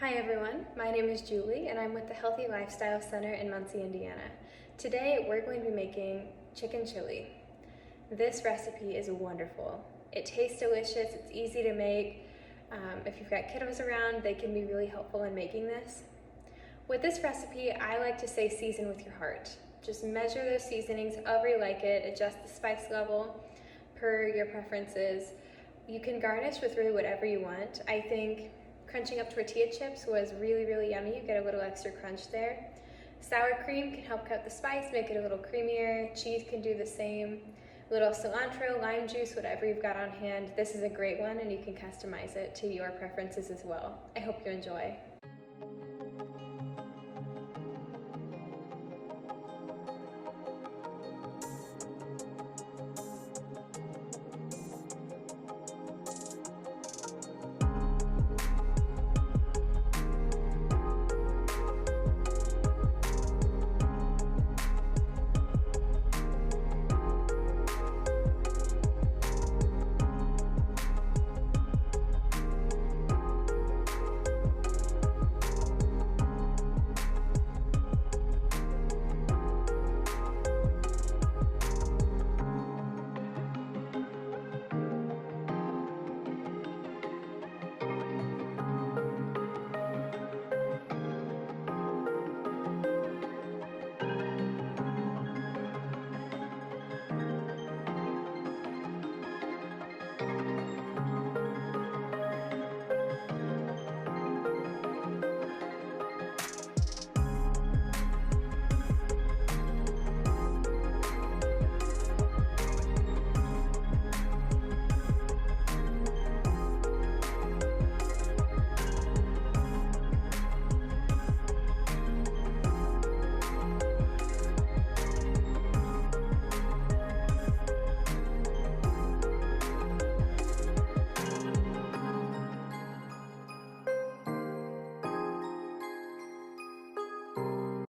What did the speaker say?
Hi everyone, my name is Julie and I'm with the Healthy Lifestyle Center in Muncie, Indiana. Today we're going to be making chicken chili. This recipe is wonderful. It tastes delicious, it's easy to make. If you've got kiddos around, they can be really helpful in making this. With this recipe, I like to say season with your heart. Just measure those seasonings however you like it, adjust the spice level per your preferences. You can garnish with really whatever you want. I think crunching up tortilla chips was really yummy. You get a little extra crunch there. Sour cream can help cut the spice, make it a little creamier. Cheese can do the same. A little cilantro, lime juice, whatever you've got on hand. This is a great one and you can customize it to your preferences as well. I hope you enjoy.